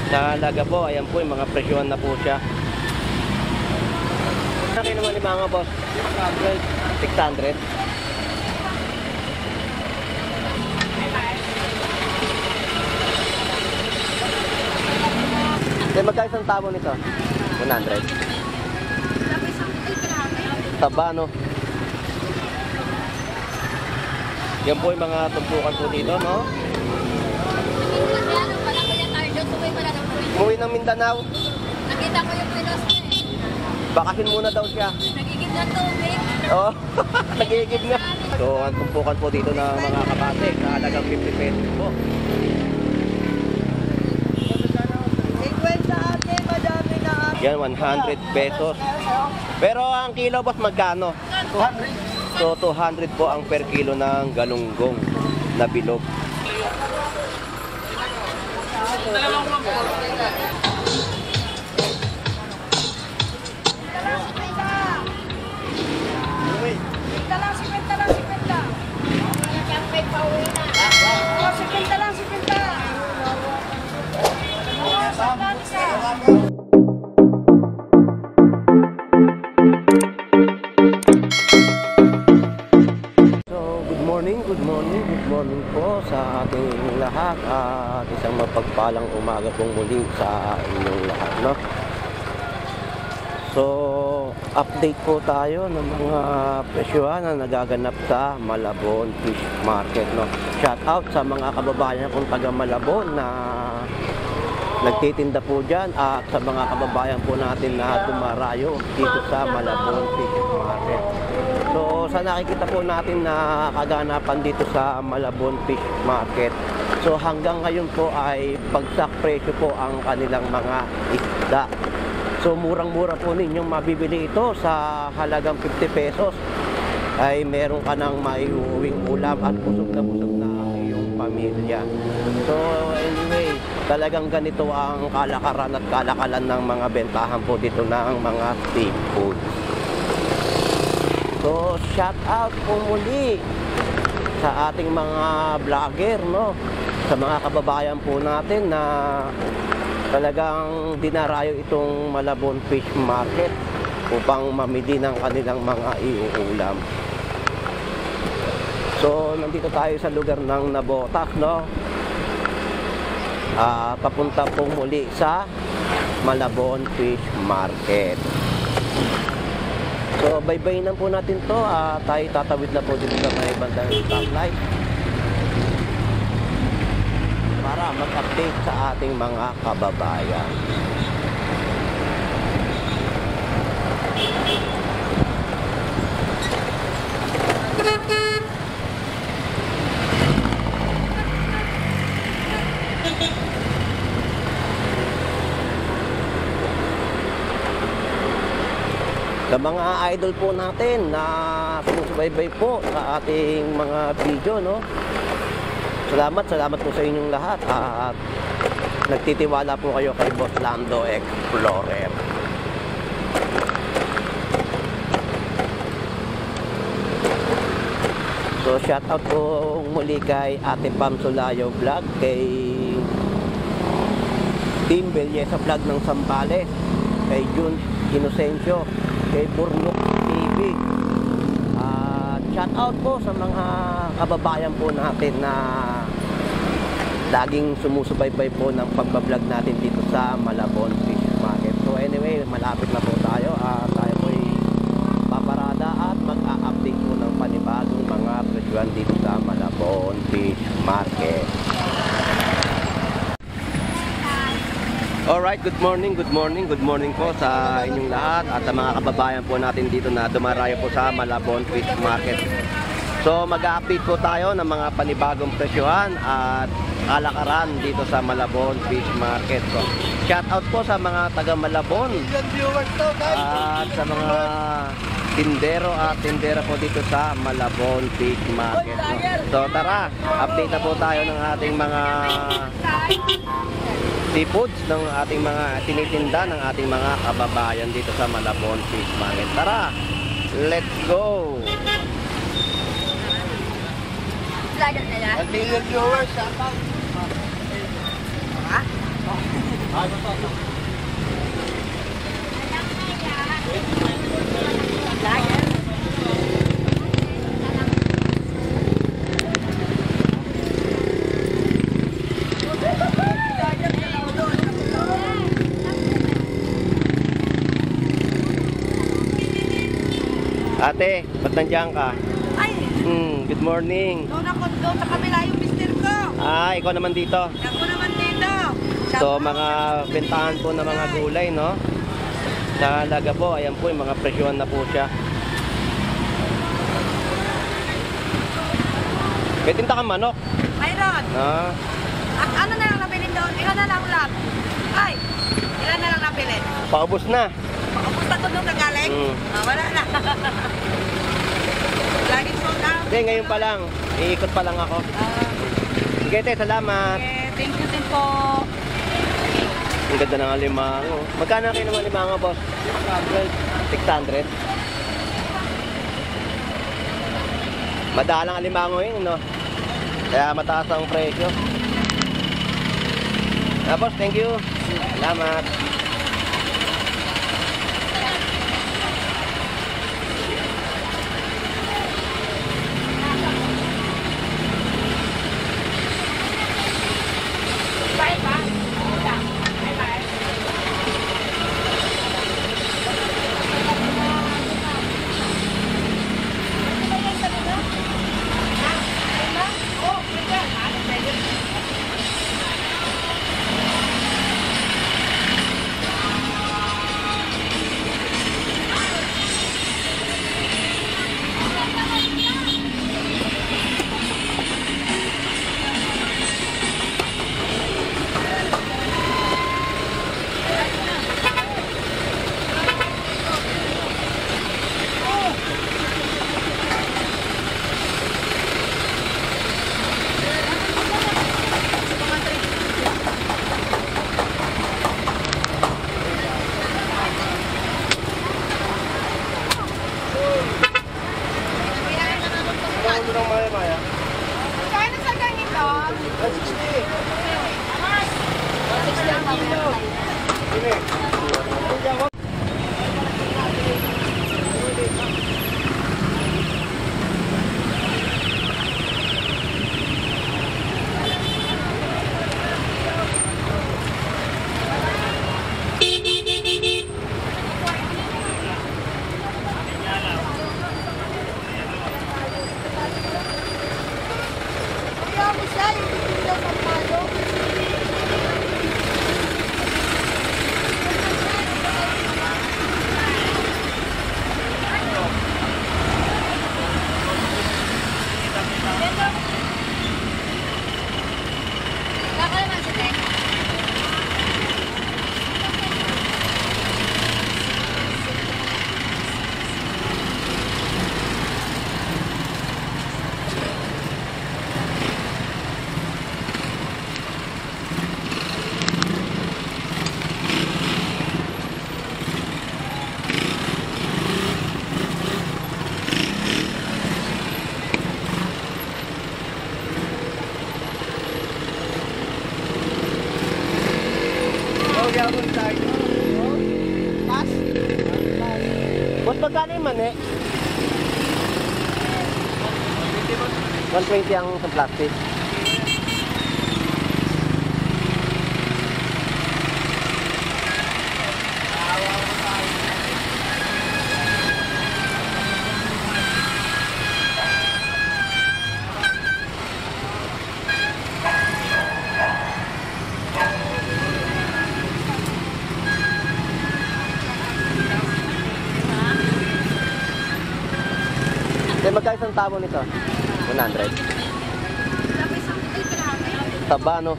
Sa halaga po, ayan po yung mga presyohan na po siya. Kaya naman ni mga boss? 600. Then magkano isang tabo nito? 100. Taba, no? Yan po yung mga tumpukan po dito, no? Umuwi ng Mindanao. Nakita ko yung pilos niya eh. Bakasin muna daw siya. Nagigib na tubig. Oo, nagigib na. So, ang tumpukan po dito ng mga kabate na halagang 50 pesos po. 50 ate, madami na ate. Yan, 100 pesos. Pero ang kilo, boss, magkano? 200. So, 200 po ang per kilo ng galunggong na bilog. Good morning po sa ating lahat at isang mapagpalang umaga pong muli sa inyong lahat, no? So, update po tayo ng mga presyohan na nagaganap sa Malabon Fish Market, no? Shout out sa mga kababayan kong taga Malabon na nagtitinda po dyan at sa mga kababayan po natin na dumarayo dito sa Malabon Fish Market. So, sa nakikita po natin na kaganapan dito sa Malabon Fish Market. So, hanggang ngayon po ay bagsak presyo po ang kanilang mga isda. So, murang-mura po ninyong mabibili ito sa halagang 50 pesos. Ay meron ka ng maiuwing ulam at busog na iyong pamilya. So, anyway, talagang ganito ang kalakaran at kalakalan ng mga bentahan po dito ng mga seafood. So, shout out po muli sa ating mga vlogger, no? Sa mga kababayan po natin na talagang dinarayo itong Malabon Fish Market upang mamili ng kanilang mga iuulam. So, nandito tayo sa lugar ng Nabotas, no? Papunta po muli sa Malabon Fish Market. So, baybayin po natin to. Tayo tatawid na po dito sa may bandang stoplight para mag-update sa ating mga kababayan. Sa mga idol po natin na sumusubaybay po sa ating mga video, no? Salamat po sa inyong lahat at nagtitiwala po kayo kay Boss Lando Explorer. So, shout out po muli kay Ate Pam Sulayo Vlog, kay Team Belleza Vlog ng Sambales, kay Jun Inocencio, kay Burnok TV. Shout out po sa mga kababayan po natin na laging sumusubaybay po ng pagbablog natin dito sa Malabon Fish Market. So anyway, malapit na po tayo at tayo po ay paparada at mag-a-update po ng panibagong mga presyohan dito sa Malabon Fish Market. Alright, good morning po sa inyong lahat at sa mga kababayan po natin dito na dumarayo po sa Malabon Fish Market. So mag-update po tayo ng mga panibagong presyohan at kalakaran dito sa Malabon Fish Market. So, shout out po sa mga taga Malabon at sa mga tindero at tindera po dito sa Malabon Fish Market. So tara, update na po tayo ng ating mga seafoods ng ating mga tinitinda ng ating mga kababayan dito sa Malabon Fish Market. Tara, let's go! Ate, ba't nandiyan ka? Ay, Good morning. doon sa kabila yung mister ko. Ikaw naman dito. Ako naman dito. So, mga bentahan po ng mga gulay, no? Sa halaga po, ayan po, yung mga presyohan na po siya. May tinta kang manok. Mayroon. Ah, At ano na lang nabilin doon? Ilan na lang ulat? Ay, ilan na lang nabilin? paubos na. Makapos na doon nung nagaling? Wala na. Laging sold out. Hindi, ngayon pa lang. Iikot pa lang ako. Sige, te, salamat. Okay, thank you din po. Ang ganda ng alimango. Magkano kayo ng alimango, boss? 600. Madalang alimango yun, no? Kaya mataas ang presyo. Boss, thank you. Salamat. Kaya sa ganito? 160 ang kilo. Kaya mo siya, yung pipila sa palo. Kaka naman si Tek. Boss, magkano yung mani? 120 ang sa plastic. Magkano isang tabo nito? 100. Taba, no?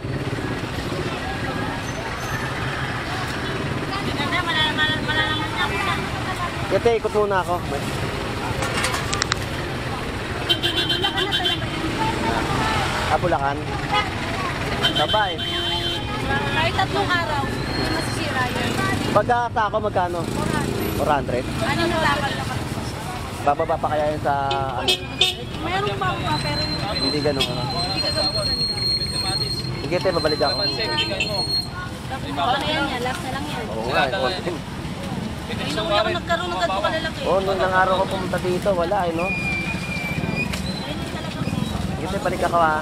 Kete, ikot muna ako. Bulacan. Taba eh. Kahit 3 araw, hindi masisira yun. Pagkasa ako, magkano? 400. Ano na lakal na Bababa pa kaya yun sa... Meron pa ako pero Hindi ganun. hindi ka ganun. Sige, te, babalik ako. Sa Ano yan, last na lang yan. Oo nga, konti. Inuwi ako nagkaroon ng ganito kalalaki. Oo, nung ilang araw ko pumunta dito, wala eh, no? Kasi balik ako ha.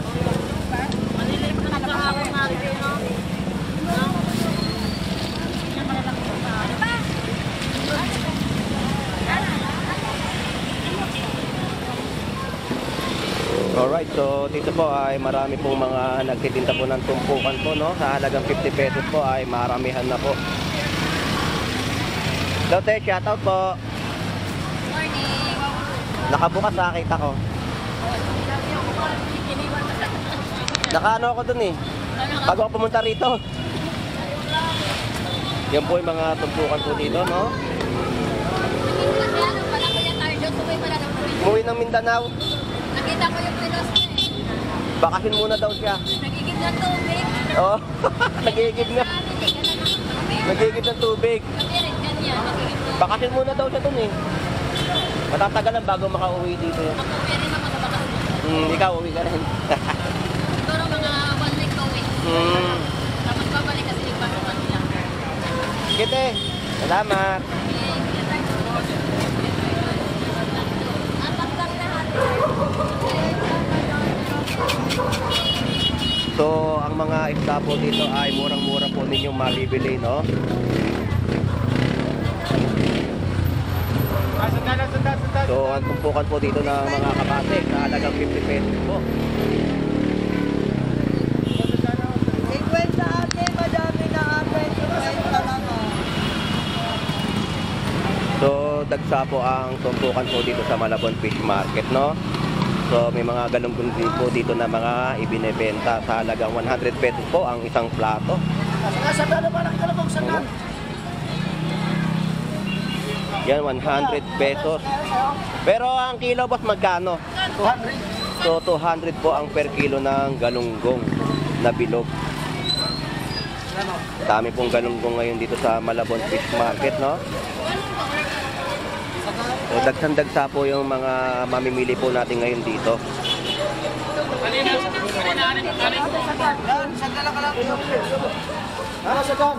Manila yung nagkahapon natin, no? Alright, so dito po ay marami pong mga nagtitinda po ng tumpukan po, no? Sa halagang 50 pesos po ay maramihan na po. Hello, te, shoutout po. Morning! Nakabukas nakita ko. Nakaano ako dun eh. Bago ako pumunta rito. Yan po yung mga tumpukan po dito, no? Umuwi ng Mindanao. Nakita ko yung pilos niya eh. Bakasin muna daw siya. Nagigib ng tubig. Oo, nagigib nga. Nagigib ng tubig. Kami rin ganyan, nagigib ng Bakasin muna daw siya dun eh. Matatagalan bago makauwi dito. Ako rin ako sa bakas. Ikaw, uwi ka rin. Siguro mga 1 week, 2 weeks. Tapos babalik kasi nagpasukan nila. Sige, salamat. Apat lang lahat. So, ang mga isda po dito ay murang-mura po ninyong mabibili, no? So, ang tumpukan po dito ng mga kabate na halagang 50 pesos po. 50 ate, madami na ate. 50 lang oh. So, dagsa po ang tumpukan po dito sa Malabon Fish Market, no? So, may mga galunggong din po dito na mga ibinebenta sa halagang 100 pesos po ang isang plato. Sabi na parang kalabog sa kan. Yan, 100 pesos. Pero ang kilo, boss, magkano? 200. So, 200 po ang per kilo ng galunggong na bilog. Dami pong galunggong ngayon dito sa Malabon Fish Market, no? So, dagsan-dagsa po yung mga mamimili po natin ngayon dito. Yan, sagdala ka lang. Ano sa kan?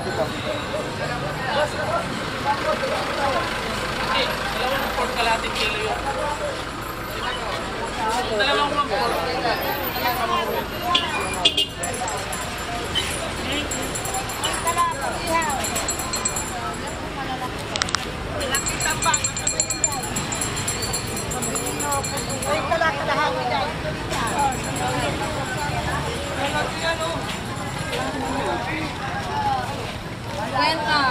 Dito. Kwenta.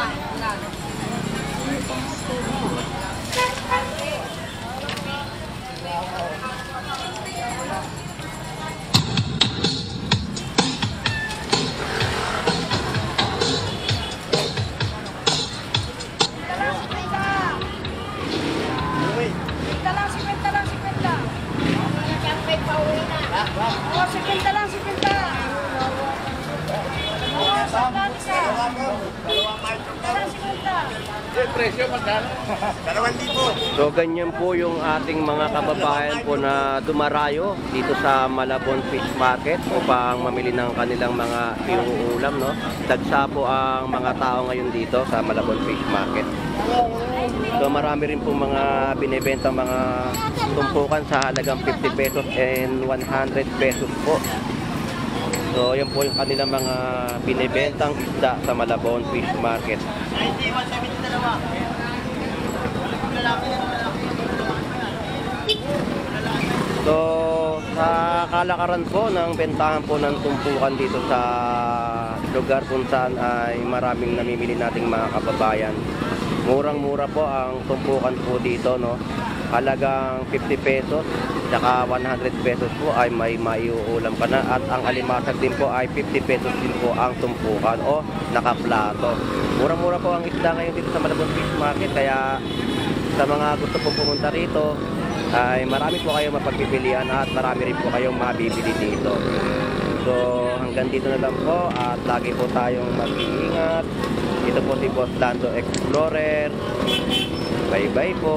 So, ganyan po yung ating mga kababayan po na dumarayo dito sa Malabon Fish Market upang mamili ng kanilang mga iuulam, no? Dagsa po ang mga tao ngayon dito sa Malabon Fish Market. So, marami rin po mga binibenta mga tumpukan sa halagang 50 pesos and 100 pesos po. So, yan po yung kanilang mga binibentang isda sa Malabon Fish Market. So, sa kalakaran po ng bentahan po ng tumpukan dito sa lugar kung saan ay maraming namimili nating mga kababayan. Murang-mura po ang tumpukan po dito, no? Halagang 50 pesos, saka 100 pesos po ay may maiuulam ka na, at ang alimasag din po ay 50 pesos din po ang tumpukan o nakaplato. Murang-mura po ang isda ngayon dito sa Malabon Fish Market, kaya sa mga gusto pong pumunta rito ay marami po kayong mapagpipilian at marami rin po kayong mabibili dito. So, hanggang dito na lang po at lagi po tayong mag-iingat. Ito po si Boss Lando Explorer. Bye-bye po.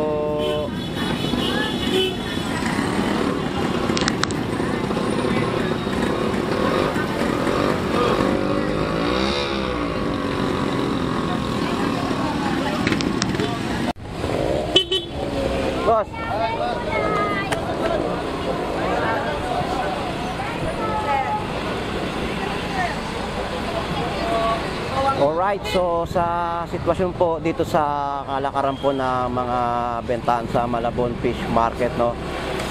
Alright, so sa sitwasyon po dito sa kalakaran po ng mga bentahan sa Malabon Fish Market, no.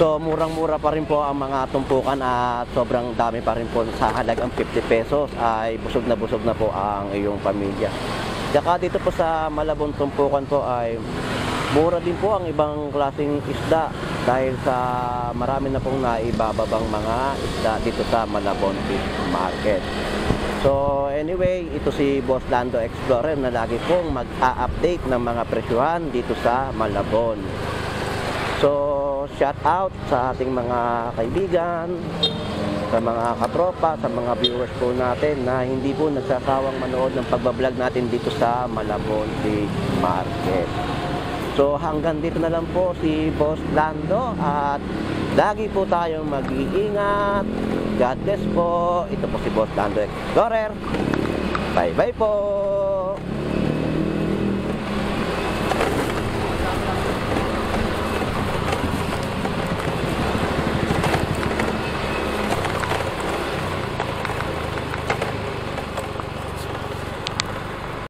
So murang-mura pa rin po ang mga tumpukan at sobrang dami pa rin po sa halagang 50 pesos ay busog na po ang iyong pamilya. Tsaka dito po sa Malabon tumpukan po ay mura din po ang ibang klaseng isda dahil sa marami na pong naibababang mga isda dito sa Malabon Fish Market. So anyway, ito si Boss Lando Explorer na lagi pong mag-a-update ng mga presyuhan dito sa Malabon. So shout out sa ating mga kaibigan, sa mga katropa, sa mga viewers po natin na hindi po nagsasawang manood ng pagbablog natin dito sa Malabon Fish Market. So hanggang dito na lang po si Boss Lando at lagi po tayong mag-iingat. God bless po. Ito po si Boss Lando Explorer. Bye bye po.